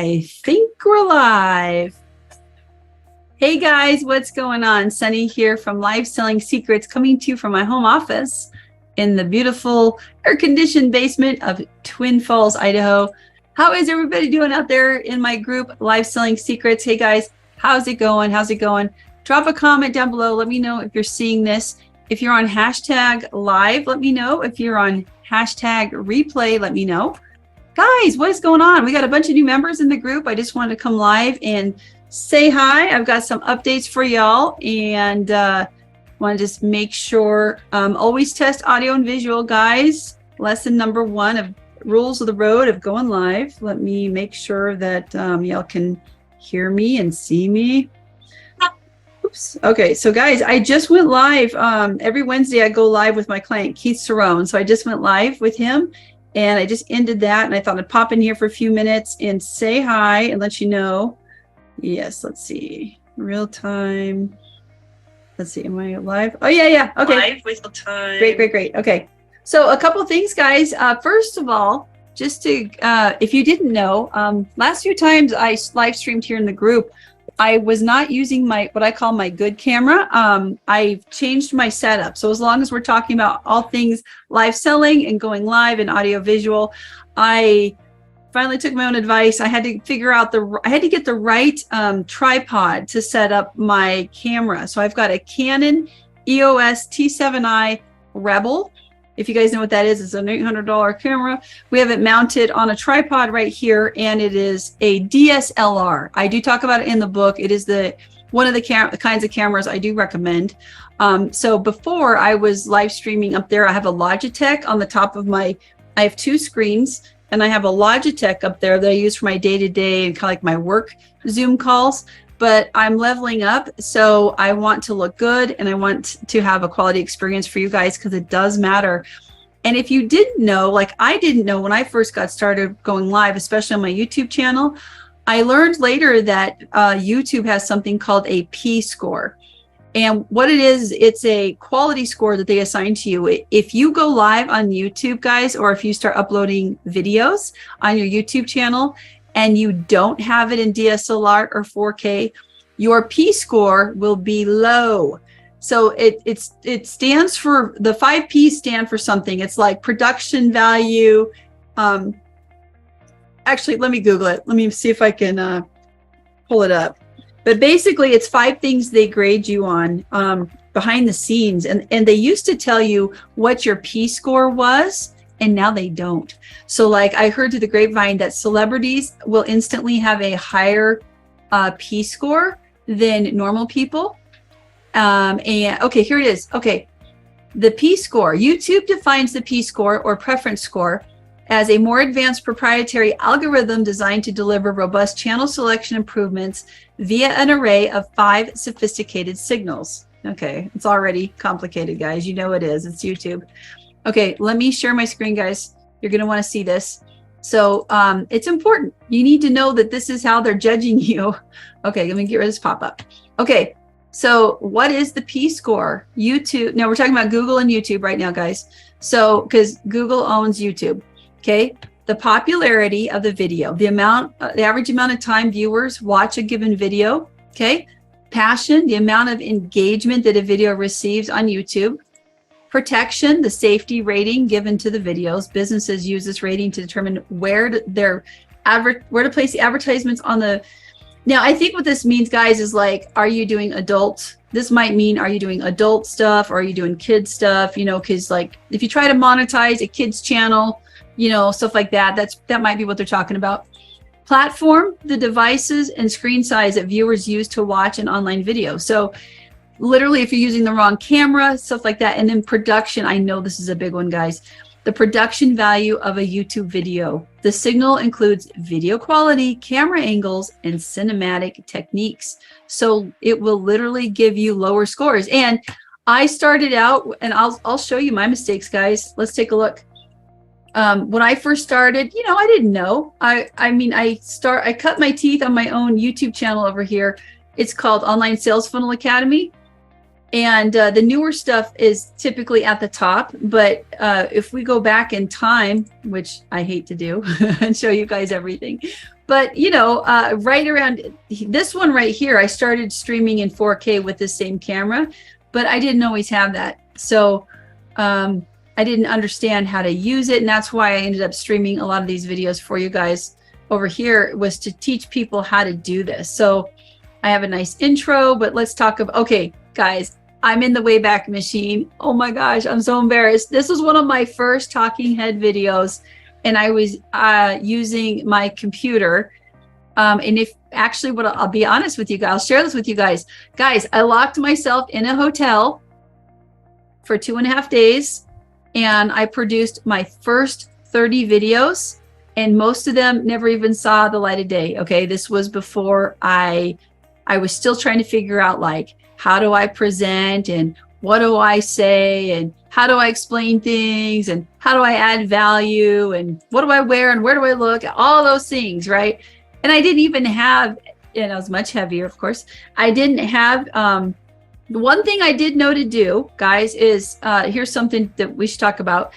I think we're live. Hey guys, what's going on? Sunny here from Live Selling Secrets, coming to you from my home office in the beautiful air-conditioned basement of Twin Falls, Idaho. How is everybody doing out there in my group, Live Selling Secrets? Hey guys, how's it going? How's it going? Drop a comment down below. Let me know if you're seeing this. If you're on hashtag live, let me know. If you're on hashtag replay, let me know. Guys, what is going on? We got a bunch of new members in the group. I just wanted to come live and say hi. I've got some updates for y'all, and want to just make sure, always test audio and visual, guys. Lesson number 1 of rules of the road of going live. Let me make sure that y'all can hear me and see me. Oops. Okay, so guys, I just went live. Every Wednesday I go live with my client, Keith Cerrone. So I just went live with him, and I just ended that, and I thought I'd pop in here for a few minutes and say hi and let you know. Yes, let's see. Real time. Let's see, am I live? Oh, yeah. Okay. Live with time. Great. Okay. So a couple things, guys. First of all, just to, if you didn't know, last few times I live streamed here in the group, I was not using what I call my good camera. I've changed my setup. So as long as we're talking about all things live selling and going live and audio visual, I finally took my own advice. I had to figure out I had to get the right tripod to set up my camera. So I've got a Canon EOS T7i Rebel. If you guys know what that is, it's an $800 camera. We have it mounted on a tripod right here, and it is a DSLR. I do talk about it in the book. It is one of the kinds of cameras I do recommend. So before I was live streaming up there, I have a Logitech on the top of I have 2 screens, and I have a Logitech up there that I use for my day-to-day and kind of like my work Zoom calls. But I'm leveling up, so I want to look good, and I want to have a quality experience for you guys, because it does matter. And if you didn't know, like I didn't know when I first got started going live, especially on my YouTube channel, I learned later that YouTube has something called a P score. And what it is, it's a quality score that they assign to you. If you go live on YouTube, guys, or if you start uploading videos on your YouTube channel, and you don't have it in DSLR or 4K, your P score will be low. So it stands for, the 5 P's stand for something. It's like production value. Actually, let me Google it. Let me see if I can pull it up. But basically, it's 5 things they grade you on behind the scenes. And they used to tell you what your P score was, and now they don't. So like I heard through the grapevine that celebrities will instantly have a higher P score than normal people. And okay, here it is. Okay, the P score. YouTube defines the P score, or preference score, as a more advanced proprietary algorithm designed to deliver robust channel selection improvements via an array of 5 sophisticated signals. Okay, it's already complicated, guys. You know it is. It's YouTube. Okay, let me share my screen, guys. You're going to want to see this. So it's important. You need to know that this is how they're judging you. Okay, let me get rid of this pop-up. Okay, so what is the P score? YouTube. Now we're talking about Google and YouTube right now, guys. So because Google owns YouTube. Okay, the popularity of the video, the average amount of time viewers watch a given video. Okay, passion, the amount of engagement that a video receives on YouTube. Protection, the safety rating given to the videos. Businesses use this rating to determine where to place the advertisements on the. Now, I think what this means, guys, is like, are you doing adult? This might mean, are you doing adult stuff, or are you doing kids stuff? You know, because like if you try to monetize a kids channel, you know, stuff like that, that might be what they're talking about. Platform, the devices and screen size that viewers use to watch an online video. So literally, if you're using the wrong camera, stuff like that. And then production, I know this is a big one, guys. The production value of a YouTube video. The signal includes video quality, camera angles, and cinematic techniques. So it will literally give you lower scores. And I started out, and I'll show you my mistakes, guys. Let's take a look. When I first started, you know, I didn't know. I cut my teeth on my own YouTube channel over here. It's called Online Sales Funnel Academy. And the newer stuff is typically at the top. But if we go back in time, which I hate to do and show you guys everything, but you know, right around this one right here, I started streaming in 4K with the same camera, but I didn't always have that. So I didn't understand how to use it. And that's why I ended up streaming a lot of these videos for you guys over here, was to teach people how to do this. So I have a nice intro, but let's talk about, okay, guys, I'm in the Wayback Machine. Oh my gosh, I'm so embarrassed. This was one of my first talking head videos, and I was using my computer. And if actually, what I'll be honest with you guys, I'll share this with you guys. Guys, I locked myself in a hotel for 2.5 days, and I produced my first 30 videos, and most of them never even saw the light of day. Okay, this was before I was still trying to figure out, like, how do I present, and what do I say, and how do I explain things, and how do I add value, and what do I wear, and where do I look, all those things, right? And I didn't even have, and I was much heavier, of course. I didn't have, the one thing I did know to do, guys, is here's something that we should talk about.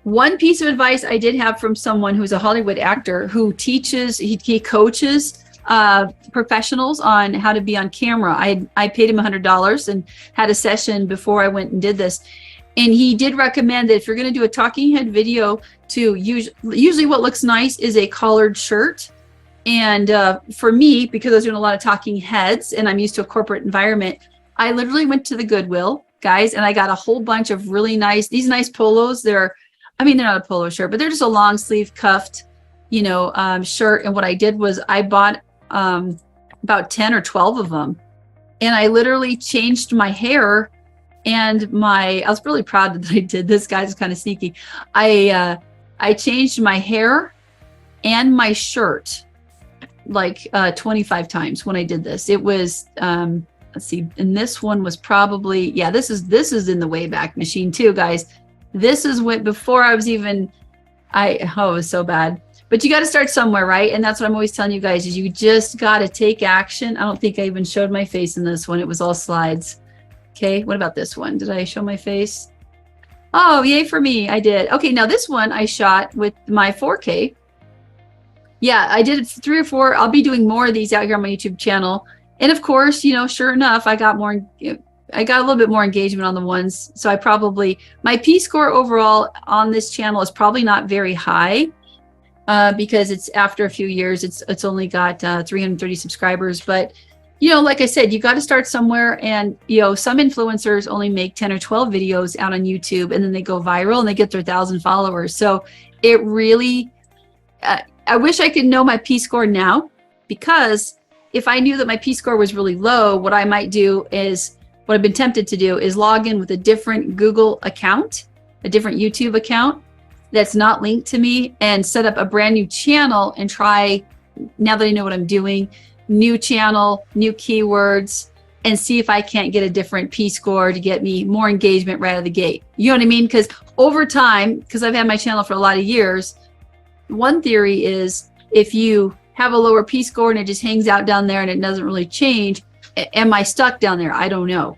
One piece of advice I did have from someone who's a Hollywood actor who teaches, he coaches professionals on how to be on camera. I paid him $100 and had a session before I went and did this. And he did recommend that if you're going to do a talking head video, to usually what looks nice is a collared shirt. And for me, because I was doing a lot of talking heads and I'm used to a corporate environment, I literally went to the Goodwill, guys, and I got a whole bunch of really nice, these nice polos. They're not a polo shirt, but they're just a long sleeve cuffed, you know, shirt. And what I did was I bought about 10 or 12 of them. And I literally changed my hair and I was really proud that I did this, guys. It's kind of sneaky. I changed my hair and my shirt like 25 times when I did this. It was, let's see, and this one was probably, yeah, this is in the Wayback Machine too, guys. This is what, before I was even, it was so bad. But you got to start somewhere, right? And that's what I'm always telling you guys, is you just got to take action. I don't think I even showed my face in this one. It was all slides. Okay, what about this one? Did I show my face? Oh, yay for me, I did. Okay, now this one I shot with my 4K. Yeah, I did 3 or 4. I'll be doing more of these out here on my YouTube channel. And of course, you know, sure enough, I got a little bit more engagement on the ones. So I probably, my P score overall on this channel is probably not very high. Because it's after a few years, it's only got 330 subscribers. But, you know, like I said, you got to start somewhere. And, you know, some influencers only make 10 or 12 videos out on YouTube, and then they go viral and they get their 1,000 followers. So it really, I wish I could know my P score now, because if I knew that my P score was really low, what I might do is, what I've been tempted to do is log in with a different Google account, a different YouTube account that's not linked to me, and set up a brand new channel and try, now that I know what I'm doing, new channel, new keywords, and see if I can't get a different P score to get me more engagement right out of the gate. You know what I mean? Because over time, because I've had my channel for a lot of years, one theory is if you have a lower P score and it just hangs out down there and it doesn't really change, am I stuck down there? I don't know.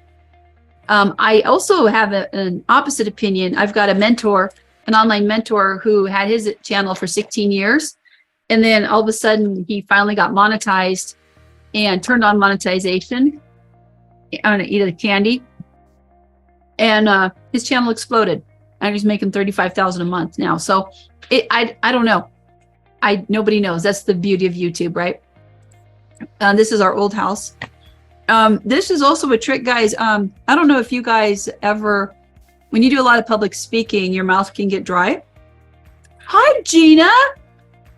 I also have an opposite opinion. I've got a mentor, an online mentor, who had his channel for 16 years. And then all of a sudden he finally got monetized and turned on monetization. I'm gonna eat a candy. And his channel exploded. And he's making $35,000 a month now. So I don't know. Nobody knows. That's the beauty of YouTube, right? This is our old house. This is also a trick, guys. I don't know if you guys ever, when you do a lot of public speaking, your mouth can get dry. Hi, Gina.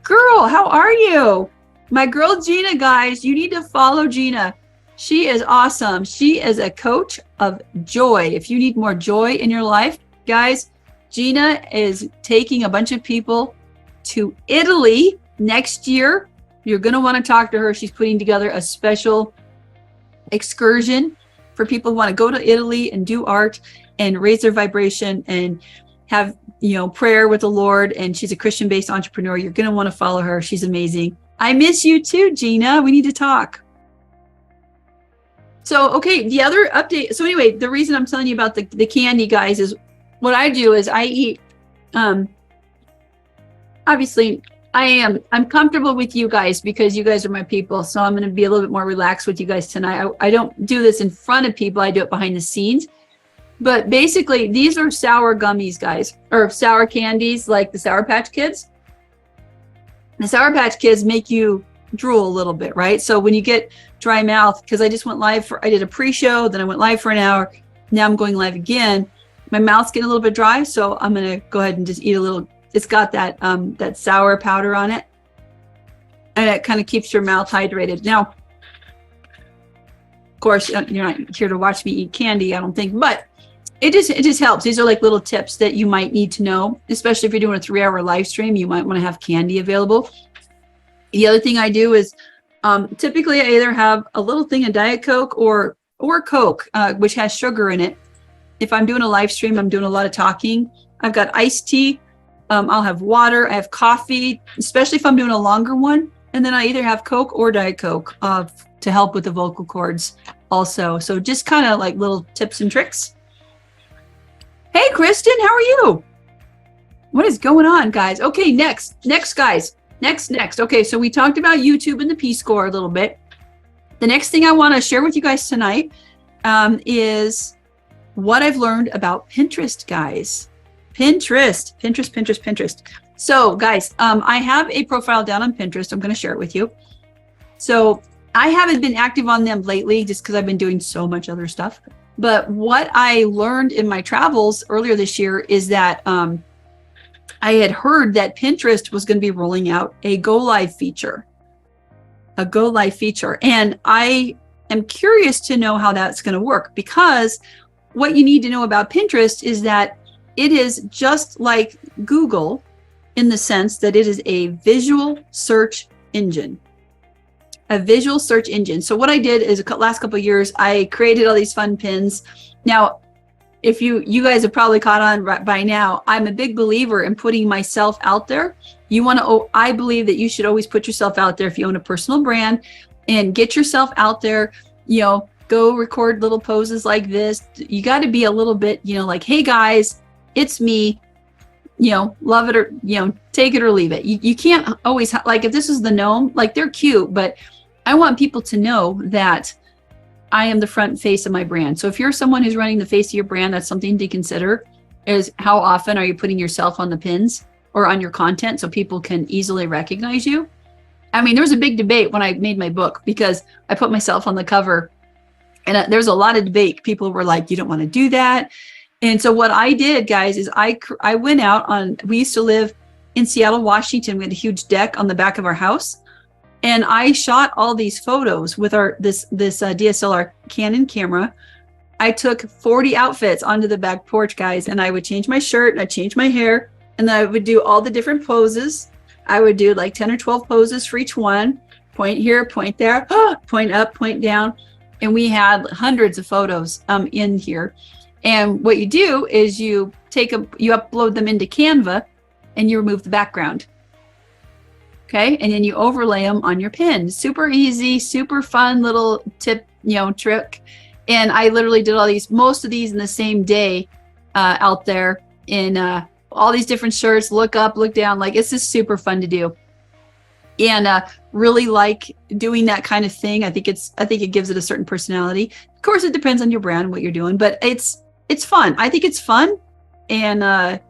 Girl, how are you? My girl, Gina, guys, you need to follow Gina. She is awesome. She is a coach of joy. If you need more joy in your life, guys, Gina is taking a bunch of people to Italy next year. You're going to want to talk to her. She's putting together a special excursion for people who want to go to Italy and do art and raise their vibration and have, you know, prayer with the Lord. And she's a Christian-based entrepreneur. You're going to want to follow her. She's amazing. I miss you too, Gina. We need to talk. So, okay, the other update. So anyway, the reason I'm telling you about the candy, guys, is what I do is I eat, obviously I'm comfortable with you guys because you guys are my people. So I'm going to be a little bit more relaxed with you guys tonight. I don't do this in front of people. I do it behind the scenes. But basically, these are sour gummies, guys, or sour candies like the Sour Patch Kids. The Sour Patch Kids make you drool a little bit, right? So when you get dry mouth, because I just went live I did a pre-show, then I went live for an hour. Now I'm going live again. My mouth's getting a little bit dry, so I'm going to go ahead and just eat a little. It's got that that sour powder on it, and it kind of keeps your mouth hydrated. Now, of course, you're not here to watch me eat candy, I don't think, but it just helps. These are like little tips that you might need to know, especially if you're doing a 3-hour live stream. You might want to have candy available. The other thing I do is typically I either have a little thing of Diet Coke or Coke, which has sugar in it. If I'm doing a live stream, I'm doing a lot of talking. I've got iced tea. I'll have water. I have coffee, especially if I'm doing a longer one. And then I either have Coke or Diet Coke to help with the vocal cords also. So just kind of like little tips and tricks. Hey, Kristen, how are you? What is going on, guys? Okay, next, guys. Next. Okay, so we talked about YouTube and the P-score a little bit. The next thing I want to share with you guys tonight is what I've learned about Pinterest, guys. Pinterest. So, guys, I have a profile down on Pinterest. I'm going to share it with you. So I haven't been active on them lately just because I've been doing so much other stuff. But what I learned in my travels earlier this year is that I had heard that Pinterest was going to be rolling out a Go Live feature. And I am curious to know how that's going to work, because what you need to know about Pinterest is that it is just like Google in the sense that it is a visual search engine. So what I did is last couple of years, I created all these fun pins. Now, if you guys have probably caught on by now, I'm a big believer in putting myself out there. I believe that you should always put yourself out there if you own a personal brand, and get yourself out there, go record little poses like this. You got to be a little bit, like, hey guys, it's me, love it or, take it or leave it. You can't always, like if this is the gnome, like they're cute, but I want people to know that I am the front face of my brand. So if you're someone who's running the face of your brand, that's something to consider, is how often are you putting yourself on the pins or on your content so people can easily recognize you? I mean, there was a big debate when I made my book because I put myself on the cover, and there's a lot of debate. People were like, you don't want to do that. And so what I did, guys, is I went out we used to live in Seattle, Washington. We had a huge deck on the back of our house. And I shot all these photos with this DSLR Canon camera. I took 40 outfits onto the back porch, guys, and I would change my shirt, and I'd change my hair, and then I would do all the different poses. I would do like 10 or 12 poses for each one. Point here, point there, point up, point down. And we had hundreds of photos in here. And what you do is you upload them into Canva, and you remove the background. Okay, and then you overlay them on your pin. Super easy, super fun little tip, trick. And I literally did most of these in the same day out there in all these different shirts. Look up, look down. Like, it's just super fun to do. And really like doing that kind of thing. I think it gives it a certain personality. Of course, it depends on your brand and what you're doing, but it's fun. I think it's fun, and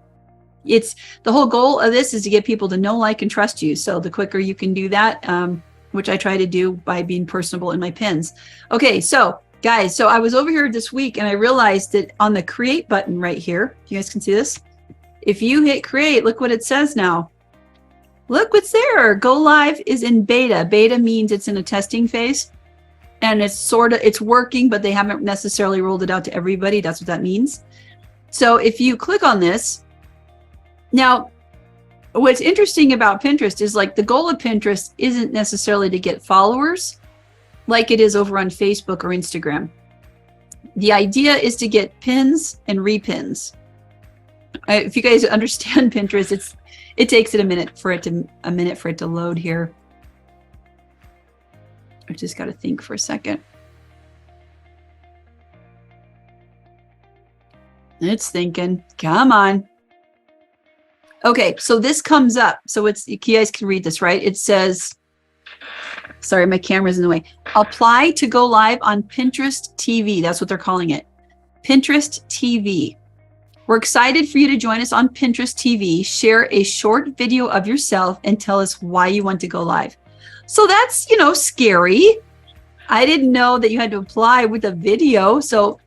it's the whole goal of this is to get people to know, like, and trust you. So the quicker you can do that, which I try to do by being personable in my pins. Okay, so guys, I was over here this week and I realized that on the create button right here, you guys can see this. If you hit create, look what it says now. Look what's there. Go Live is in beta. Beta means it's in a testing phase, and it's working, but they haven't necessarily rolled it out to everybody. That's what that means. So if you click on this, now, what's interesting about Pinterest is, like, the goal of Pinterest isn't necessarily to get followers like it is over on Facebook or Instagram. The idea is to get pins and repins. If you guys understand Pinterest, it takes it a minute for it to load here. I just got to think for a second. It's thinking, come on. Okay, so this comes up. So it's, you guys can read this, right? It says, sorry, my camera's in the way. Apply to go live on Pinterest TV. That's what they're calling it. Pinterest TV. We're excited for you to join us on Pinterest TV. Share a short video of yourself and tell us why you want to go live. So that's, you know, scary. I didn't know that you had to apply with a video. So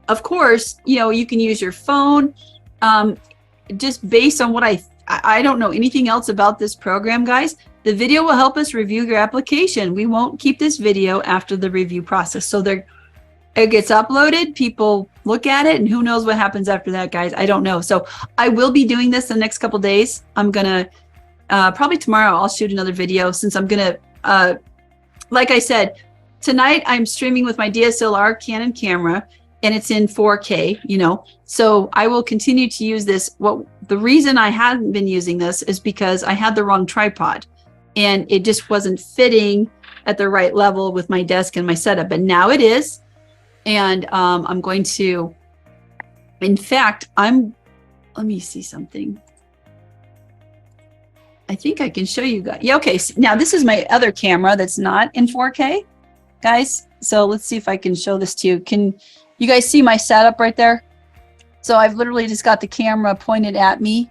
of course, you know, you can use your phone. Just based on what I don't know anything else about this program, guys. The video will help us review your application. We won't keep this video after the review process. So it gets uploaded, people look at it, and who knows what happens after that, guys. I don't know. So I will be doing this the next couple days. I'm gonna probably tomorrow I'll shoot another video, since I'm gonna like I said, tonight I'm streaming with my DSLR Canon camera, and it's in 4K, you know. So I will continue to use this. The reason I haven't been using this is because I had the wrong tripod, and it just wasn't fitting at the right level with my desk and my setup. But now it is. And I'm going to, in fact, let me see something. I think I can show you guys. Yeah, okay. So now this is my other camera that's not in 4K, guys. So let's see if I can show this to you. Can you guys see my setup right there? So I've literally just got the camera pointed at me.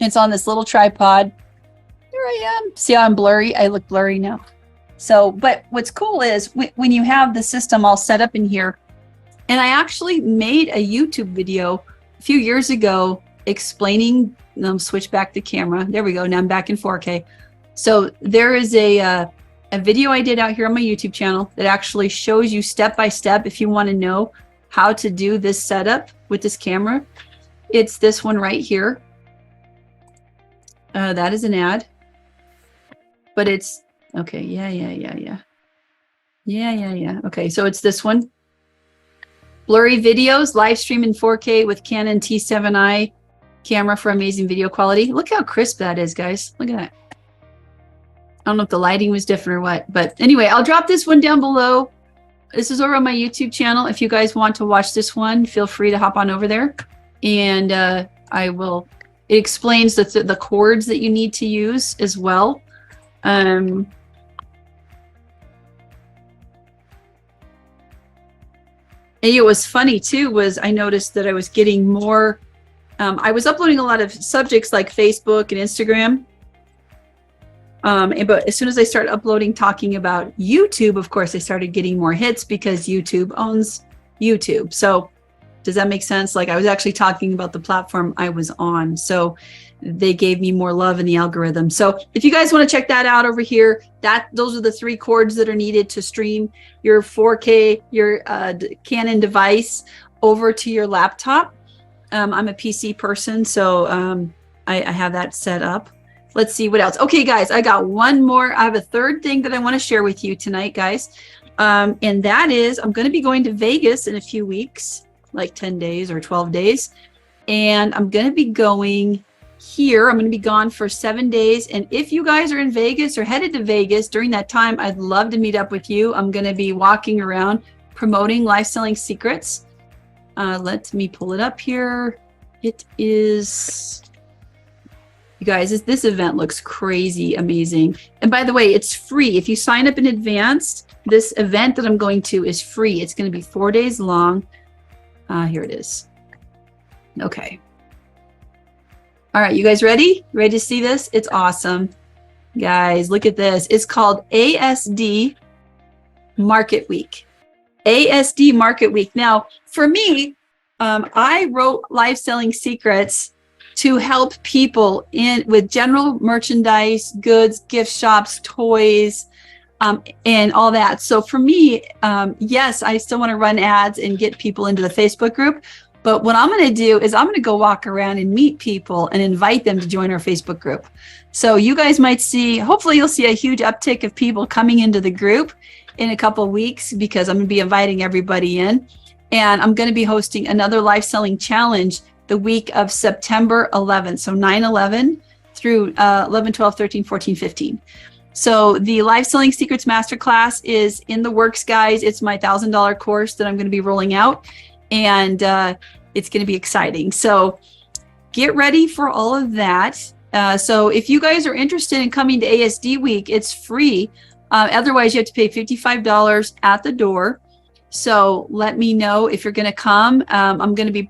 It's on this little tripod. There I am. See how I'm blurry? I look blurry now. So, but what's cool is when you have the system all set up in here, and I actually made a YouTube video a few years ago explaining, switch back the camera. There we go. Now I'm back in 4K. So there is a video I did out here on my YouTube channel that actually shows you step by step if you want to know how to do this setup with this camera. It's this one right here. That is an ad, but it's okay. Yeah. Okay, so it's this one. Blurry videos, live stream in 4K with Canon T7i camera for amazing video quality. Look how crisp that is, guys. Look at that. I don't know if the lighting was different or what, but anyway, I'll drop this one down below. This is over on my YouTube channel. If you guys want to watch this one, feel free to hop on over there. And it explains the cords that you need to use as well. And it was funny too, was I noticed that I was getting more, I was uploading a lot of subjects like Facebook and Instagram. But as soon as I started uploading, talking about YouTube, of course, I started getting more hits because YouTube owns YouTube. So does that make sense? Like I was actually talking about the platform I was on. So they gave me more love in the algorithm. So if you guys want to check that out over here, those are the 3 cords that are needed to stream your 4K, your Canon device over to your laptop. I'm a PC person, so I have that set up. Let's see what else. Okay, guys, I got one more. I have a third thing that I want to share with you tonight, guys. And that is I'm going to be going to Vegas in a few weeks, like 10 days or 12 days. And I'm going to be going here. I'm going to be gone for 7 days. And if you guys are in Vegas or headed to Vegas during that time, I'd love to meet up with you. I'm going to be walking around promoting live selling secrets. Let me pull it up here. It is, you guys, this event looks crazy amazing. And by the way, it's free. If you sign up in advance, this event that I'm going to is free. It's going to be 4 days long. Here it is. Okay. All right, you guys ready? Ready to see this? It's awesome. Guys, look at this. It's called ASD Market Week. ASD Market Week. Now, for me, I wrote Live Selling Secrets to help people with general merchandise, goods, gift shops, toys, and all that. So for me, yes, I still want to run ads and get people into the Facebook group. But what I'm going to do is I'm going to go walk around and meet people and invite them to join our Facebook group. So you guys might see, hopefully you'll see a huge uptick of people coming into the group in a couple of weeks, because I'm going to be inviting everybody in. And I'm going to be hosting another live selling challenge the week of September 11th. So 9/11 through 11, 12, 13, 14, 15. So the Live Selling Secrets Masterclass is in the works, guys. It's my $1,000 course that I'm going to be rolling out. And it's going to be exciting. So get ready for all of that. So if you guys are interested in coming to ASD week, it's free. Otherwise you have to pay $55 at the door. So let me know if you're going to come. I'm going to be,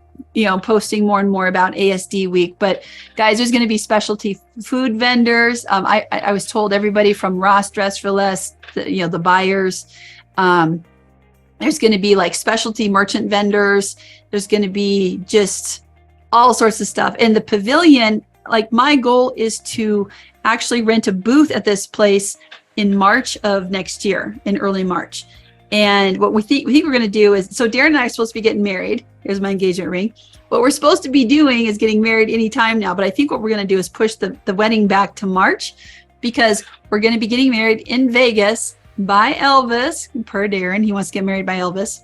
posting more and more about ASD week, but guys, there's going to be specialty food vendors. I was told everybody from Ross Dress for Less, the buyers, there's going to be like specialty merchant vendors. There's going to be just all sorts of stuff. And the pavilion, like my goal is to actually rent a booth at this place in March of next year, in early March. And what we think we're going to do is, so Darren and I are supposed to be getting married. Here's my engagement ring. What we're supposed to be doing is getting married anytime now. But I think what we're going to do is push the wedding back to March, because we're going to be getting married in Vegas by Elvis, per Darren. He wants to get married by Elvis.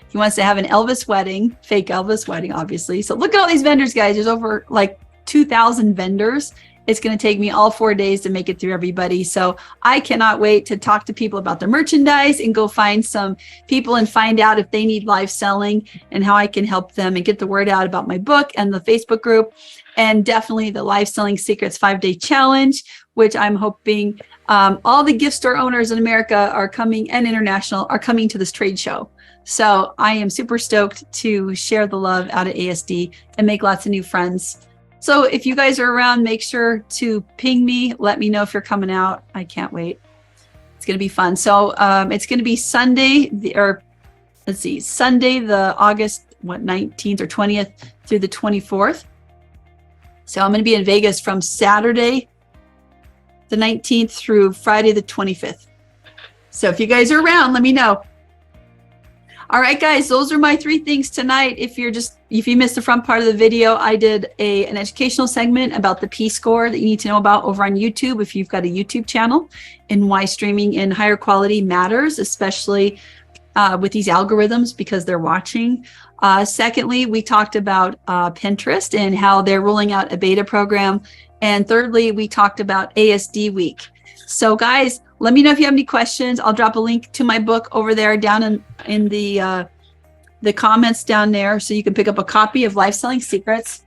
He wants to have an Elvis wedding, fake Elvis wedding, obviously. So look at all these vendors, guys. There's over like 2,000 vendors. It's going to take me all 4 days to make it through everybody. So I cannot wait to talk to people about their merchandise and go find some people and find out if they need live selling and how I can help them and get the word out about my book and the Facebook group, and definitely the Live Selling Secrets 5-day challenge, which I'm hoping all the gift store owners in America are coming, and international are coming to this trade show. So I am super stoked to share the love out at ASD and make lots of new friends. So if you guys are around, make sure to ping me. Let me know if you're coming out. I can't wait. It's going to be fun. So it's going to be Sunday, Sunday, the August 19th or 20th through the 24th. So I'm going to be in Vegas from Saturday, the 19th through Friday, the 25th. So if you guys are around, let me know. All right, guys, those are my 3 things tonight. If you missed the front part of the video, I did an educational segment about the P-score that you need to know about over on YouTube, if you've got a YouTube channel, and why streaming in higher quality matters, especially with these algorithms, because they're watching. Secondly, we talked about Pinterest and how they're rolling out a beta program. And thirdly, we talked about ASD week. So guys, let me know if you have any questions. I'll drop a link to my book over there down in the comments down there, so you can pick up a copy of Life Selling Secrets.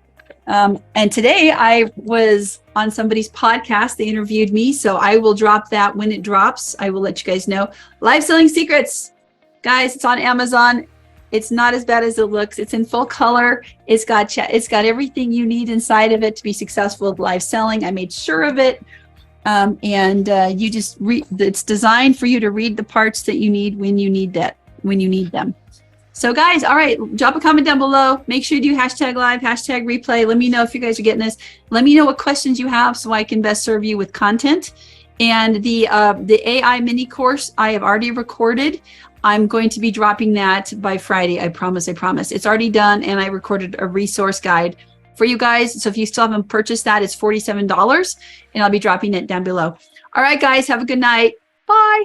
And today I was on somebody's podcast. They interviewed me, so I will drop that when it drops. I will let you guys know. Life Selling Secrets, guys, it's on Amazon. It's not as bad as it looks. It's in full color. It's got everything you need inside of it to be successful with live selling. I made sure of it. You just it's designed for you to read the parts that you need when you need them. So guys, all right, drop a comment down below. Make sure you do #live, #replay. Let me know if you guys are getting this. Let me know what questions you have so I can best serve you with content. And the AI mini course I have already recorded. I'm going to be dropping that by Friday. I promise. It's already done, and I recorded a resource guide for you guys. So if you still haven't purchased that, it's $47, and I'll be dropping it down below. All right, guys, have a good night. Bye.